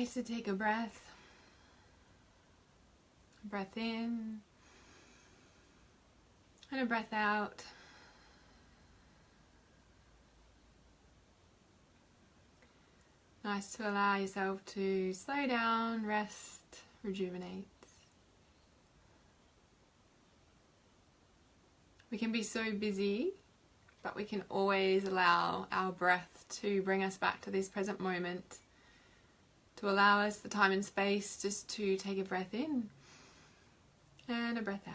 nice to take a breath. Breath in and a breath out. Nice to allow yourself to slow down, rest, rejuvenate. We can be so busy, but we can always allow our breath to bring us back to this present moment, to allow us the time and space just to take a breath in and a breath out.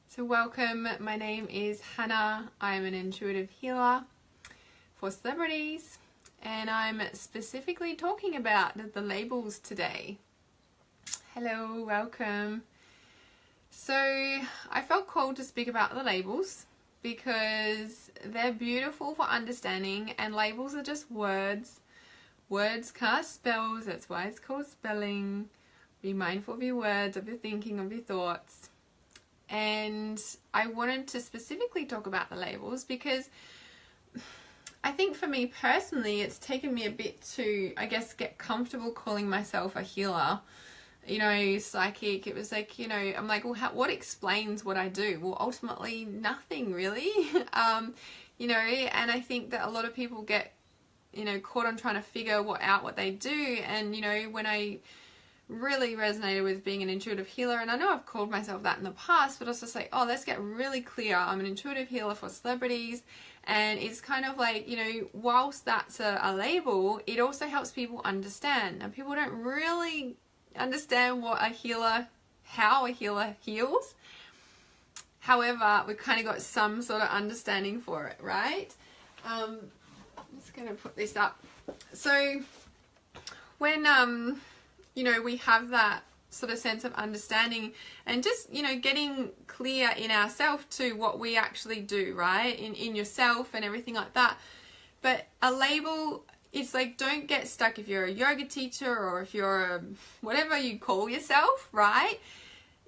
So welcome, my name is Hannah. I'm an intuitive healer for celebrities, and I'm specifically talking about the labels today. Hello, welcome. So I felt called to speak about the labels because they're beautiful for understanding, and labels are just words. Words cast spells, that's why it's called spelling. Be mindful of your words, of your thinking, of your thoughts. And I wanted to specifically talk about the labels because I think for me personally, it's taken me a bit to, I guess, get comfortable calling myself a healer. You know, psychic. It was like, you know, I'm like, well, what explains what I do? Well, ultimately nothing really. You know, and I think that a lot of people get, you know, caught on trying to figure out what they do. And, you know, when I really resonated with being an intuitive healer, and I know I've called myself that in the past, but I was just like, oh, let's get really clear. I'm an intuitive healer for celebrities. And it's kind of like, you know, whilst that's a label, it also helps people understand. And people don't really understand how a healer heals. However, we've kind of got some sort of understanding for it, right? I'm just going to put this up. So when, you know, we have that sort of sense of understanding and just, you know, getting clear in ourselves to what we actually do, right? In yourself and everything like that. But a label, it's like, don't get stuck if you're a yoga teacher or if you're whatever you call yourself, right?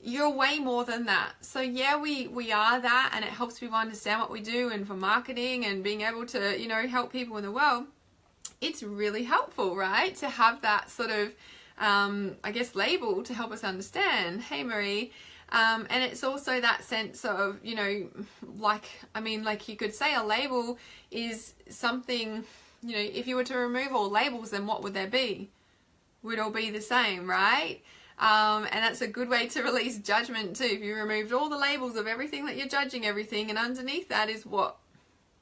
You're way more than that. So yeah, we are that, and it helps people understand what we do, and for marketing and being able to, you know, help people in the world. It's really helpful, right? To have that sort of, I guess, label to help us understand. Hey, Marie. And it's also that sense of, you know, like, I mean, like you could say a label is something, you know, if you were to remove all labels, then what would there be? Would all be the same, right? And that's a good way to release judgment too. If you removed all the labels of everything that you're judging everything, and underneath that is what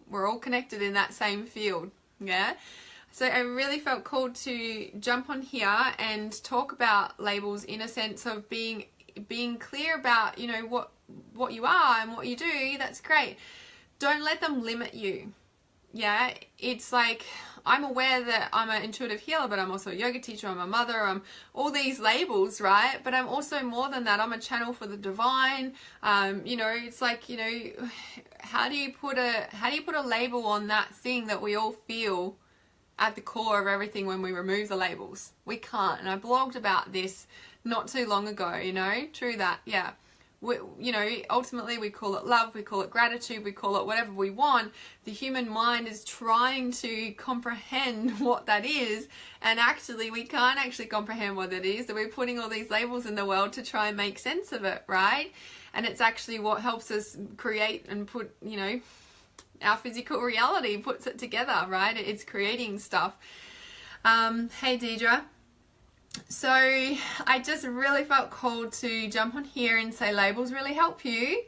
we're all connected in that same field. Yeah. So I really felt called to jump on here and talk about labels in a sense of being clear about, you know, what you are and what you do. That's great. Don't let them limit you. Yeah, it's like, I'm aware that I'm an intuitive healer, but I'm also a yoga teacher, I'm a mother, I'm all these labels, right? But I'm also more than that. I'm a channel for the divine. You know, it's like, you know, how do you put a label on that thing that we all feel at the core of everything when we remove the labels? We can't. And I blogged about this not too long ago, you know, true that, yeah. You know, ultimately we call it love, we call it gratitude, we call it whatever we want. The human mind is trying to comprehend what that is, and actually we can't actually comprehend what it is. So we're putting all these labels in the world to try and make sense of it, right? And it's actually what helps us create and put, you know, our physical reality, puts it together, right? It's creating stuff. Hey Deidre. So I just really felt called to jump on here and say labels really help you,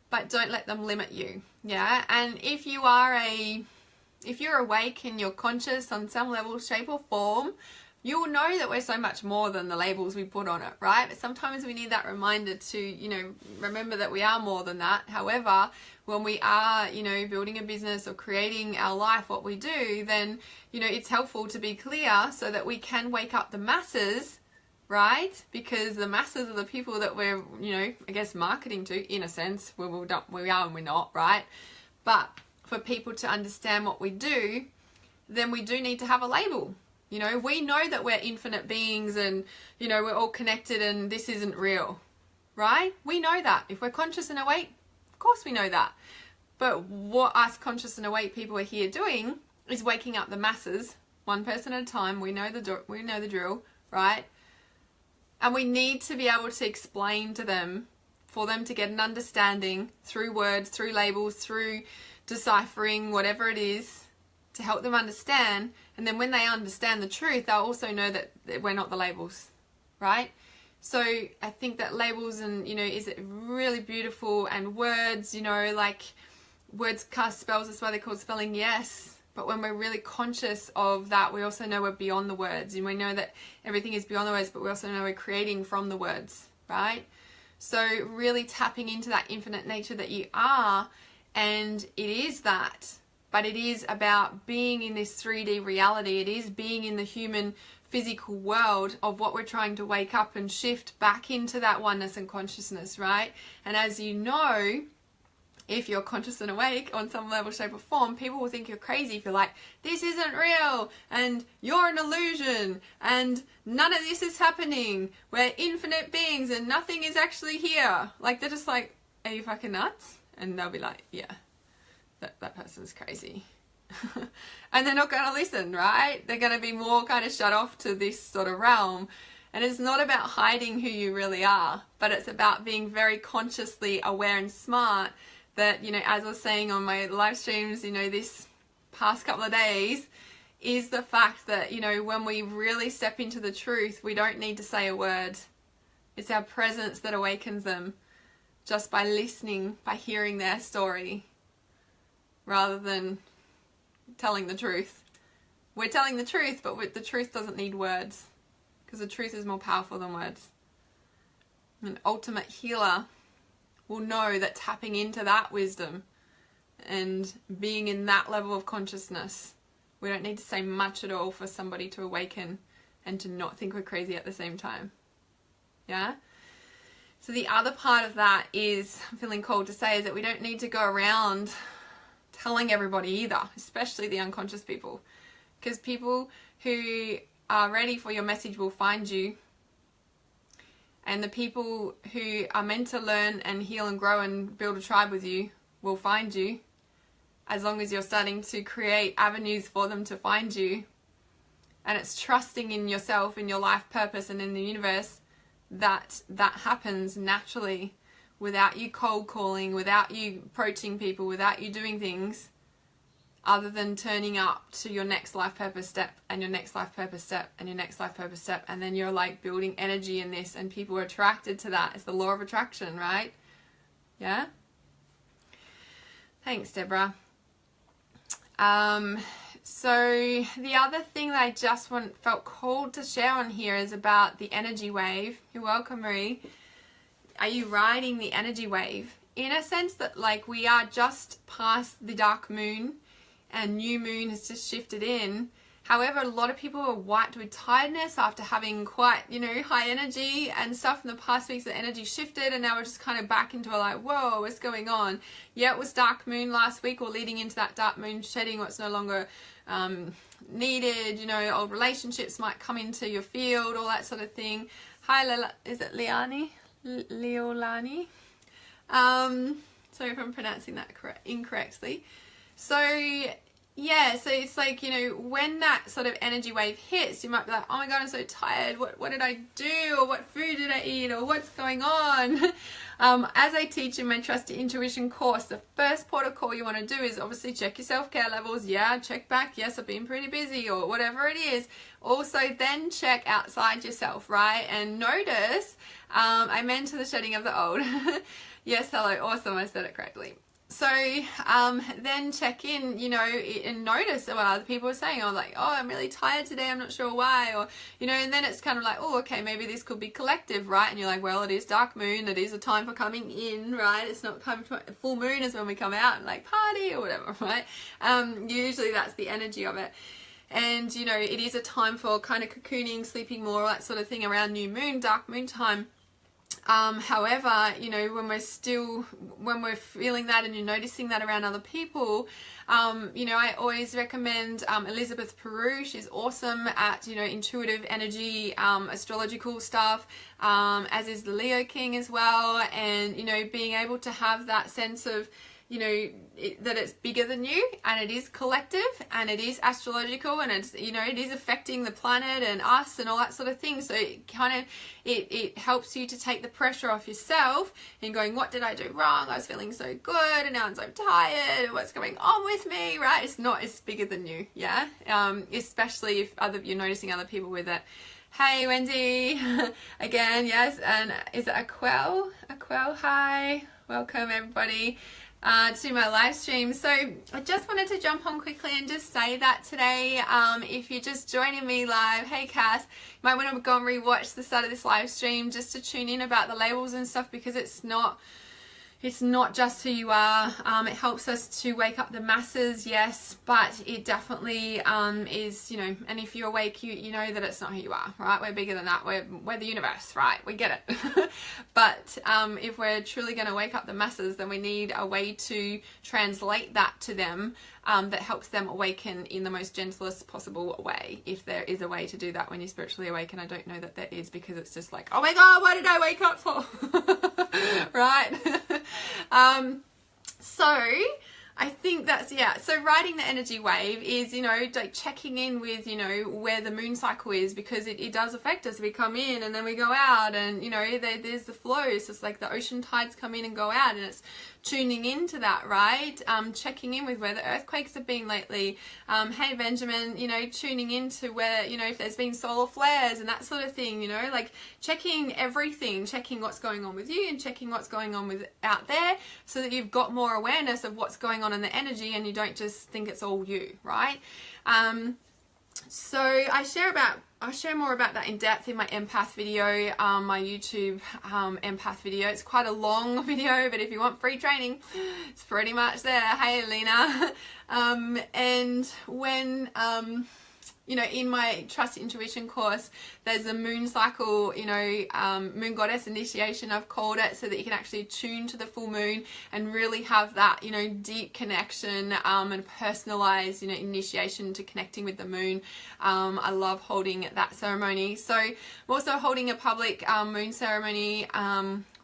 but don't let them limit you. Yeah. And if you're awake and you're conscious on some level, shape or form, you will know that we're so much more than the labels we put on it, right? But sometimes we need that reminder to, you know, remember that we are more than that. However, when we are, you know, building a business or creating our life, what we do, then, you know, it's helpful to be clear so that we can wake up the masses, right? Because the masses are the people that we're, you know, I guess marketing to, in a sense. We are and we're not, right? But for people to understand what we do, then we do need to have a label. You know, we know that we're infinite beings and, you know, we're all connected and this isn't real, right? We know that. If we're conscious and awake, of course we know that. But what us conscious and awake people are here doing is waking up the masses, one person at a time. We know the drill, right? And we need to be able to explain to them, for them to get an understanding through words, through labels, through deciphering, whatever it is, to help them understand. And then when they understand the truth, they'll also know that we're not the labels, right? So I think that labels and, you know, is it really beautiful, and words, you know, like words cast spells, that's why they're called spelling, yes. But when we're really conscious of that, we also know we're beyond the words, and we know that everything is beyond the words, but we also know we're creating from the words, right? So really tapping into that infinite nature that you are, and it is that, but it is about being in this 3D reality. It is being in the human physical world of what we're trying to wake up and shift back into that oneness and consciousness, right? And as you know, if you're conscious and awake on some level, shape or form, people will think you're crazy if you're like, this isn't real, and you're an illusion, and none of this is happening. We're infinite beings and nothing is actually here. Like, they're just like, are you fucking nuts? And they'll be like, yeah, that person's crazy. And they're not going to listen, right? They're going to be more kind of shut off to this sort of realm. And it's not about hiding who you really are, but it's about being very consciously aware and smart that, you know, as I was saying on my live streams, you know, this past couple of days, is the fact that, you know, when we really step into the truth, we don't need to say a word. It's our presence that awakens them, just by listening, by hearing their story, rather than telling the truth. We're telling the truth, but the truth doesn't need words, because the truth is more powerful than words. An ultimate healer will know that tapping into that wisdom and being in that level of consciousness, we don't need to say much at all for somebody to awaken and to not think we're crazy at the same time. Yeah? So the other part of that is, I'm feeling called to say, is that we don't need to go around telling everybody either, especially the unconscious people. Because people who are ready for your message will find you. And the people who are meant to learn and heal and grow and build a tribe with you will find you, as long as you're starting to create avenues for them to find you. And it's trusting in yourself, in your life purpose, and in the universe that that happens naturally, without you cold calling, without you approaching people, without you doing things other than turning up to your next life purpose step and your next life purpose step and your next life purpose step. And then you're like building energy in this, and people are attracted to that. It's the law of attraction, right? Yeah? Thanks, Deborah. So the other thing that I just felt called to share on here is about the energy wave. You're welcome, Marie. Are you riding the energy wave? In a sense that, like, we are just past the dark moon and new moon has just shifted in. However, a lot of people are wiped with tiredness after having quite, you know, high energy and stuff in the past weeks. The energy shifted, and now we're just kind of back into a like, whoa, what's going on? Yeah, it was dark moon last week, or leading into that dark moon, shedding what's no longer needed. You know, old relationships might come into your field, all that sort of thing. Hi, is it Leilani? Leolani? Sorry if I'm pronouncing that incorrectly. So yeah, so it's like, you know, when that sort of energy wave hits, you might be like, oh my God, I'm so tired. What did I do? Or what food did I eat? Or what's going on? As I teach in my Trust Your Intuition course, the first protocol you want to do is obviously check your self-care levels. Yeah, check back. Yes, I've been pretty busy, or whatever it is. Also, then check outside yourself, right? And notice, I meant to the shedding of the old. Yes, hello. Awesome. I said it correctly. So then check in, you know, and notice what other people are saying. Or like, oh, I'm really tired today, I'm not sure why. Or, you know, and then it's kind of like, oh, okay, maybe this could be collective, right? And you're like, well, it is dark moon, it is a time for coming in, right? It's not time for full moon is when we come out and like party or whatever, right? Usually that's the energy of it. And, you know, it is a time for kind of cocooning, sleeping more, that sort of thing around new moon, dark moon time. However, you know, when we're feeling that and you're noticing that around other people, you know, I always recommend Elizabeth Peru. She's awesome at, you know, intuitive energy, astrological stuff, as is the Leo King as well. And, you know, being able to have that sense of, you know, that it's bigger than you, and it is collective, and it is astrological, and it's, you know, it is affecting the planet and us and all that sort of thing. So it kind of, it helps you to take the pressure off yourself and going, what did I do wrong? I was feeling so good and now I'm so tired. What's going on with me, right? It's not, it's bigger than you, yeah? Especially if you're noticing other people with it. Hey Wendy, again, yes, and is it Aquel? Hi, welcome everybody to my live stream. So I just wanted to jump on quickly and just say that today, if you're just joining me live, hey Cass, you might want to go and rewatch the start of this live stream just to tune in about the labels and stuff, because it's not just who you are. It helps us to wake up the masses, yes, but it definitely is, you know, and if you're awake, you know that it's not who you are, right? We're bigger than that. We're the universe, right? We get it. But if we're truly going to wake up the masses, then we need a way to translate that to them that helps them awaken in the most gentlest possible way, if there is a way to do that when you're spiritually awake. And I don't know that there is, because it's just like, oh my God, what did I wake up for? Right? So I think that's, yeah, so riding the energy wave is, you know, like checking in with, you know, where the moon cycle is, because it does affect us. We come in and then we go out, and, you know, there's the flows. It's like the ocean tides come in and go out, and it's tuning into that, right? Checking in with where the earthquakes have been lately. Hey Benjamin, you know, tuning into where, you know, if there's been solar flares and that sort of thing, you know, like checking everything, checking what's going on with you and checking what's going on with out there, so that you've got more awareness of what's going on in the energy, and you don't just think it's all you, right? So I'll share more about that in depth in my empath video, my YouTube empath video. It's quite a long video, but if you want free training, it's pretty much there. Hey Alina. And when you know, in my Trust Intuition course, there's a moon cycle, you know, moon goddess initiation, I've called it, so that you can actually tune to the full moon and really have that, you know, deep connection and personalized, you know, initiation to connecting with the moon. I love holding that ceremony. So I'm also holding a public moon ceremony.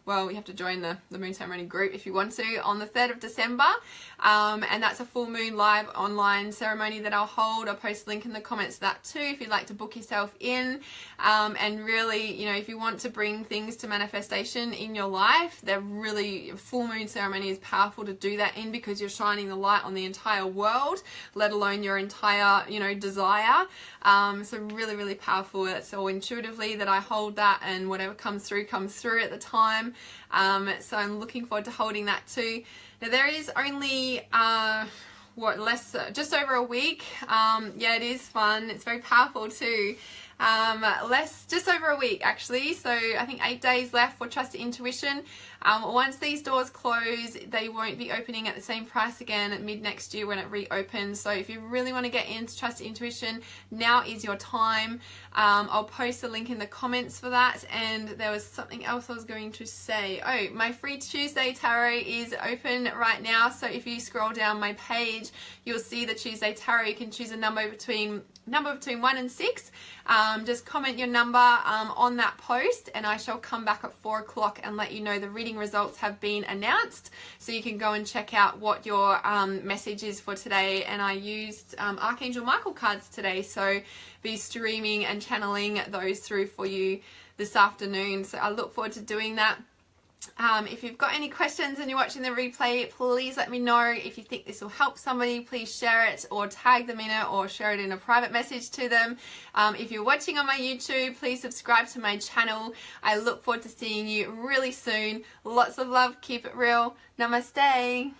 Well, you have to join the moon ceremony group if you want to, on the 3rd of December. And that's a full moon live online ceremony that I'll hold. I'll post a link in the comments to that too, if you'd like to book yourself in. And really, you know, if you want to bring things to manifestation in your life, they're really, full moon ceremony is powerful to do that in, because you're shining the light on the entire world, let alone your entire, you know, desire. So really, really powerful. It's so intuitively that I hold that, and whatever comes through at the time. So I'm looking forward to holding that too. Now there is only just over a week. Yeah, it is fun. It's very powerful too. Just over a week actually, so I think 8 days left for Trust Intuition. Once these doors close, they won't be opening at the same price again at mid next year when it reopens. So if you really want to get into Trust Intuition, now is your time. I'll post a link in the comments for that. And there was something else I was going to say. Oh, my free Tuesday tarot is open right now. So if you scroll down my page, you'll see the Tuesday tarot. You can choose a number between 1 and 6. Just comment your number on that post, and I shall come back at 4 o'clock and let you know the reading results have been announced, so you can go and check out what your message is for today. And I used Archangel Michael cards today, so be streaming and channeling those through for you this afternoon. So I look forward to doing that. If you've got any questions and you're watching the replay, please let me know. If you think this will help somebody, please share it or tag them in it or share it in a private message to them. If you're watching on my YouTube, please subscribe to my channel. I look forward to seeing you really soon. Lots of love. Keep it real. Namaste.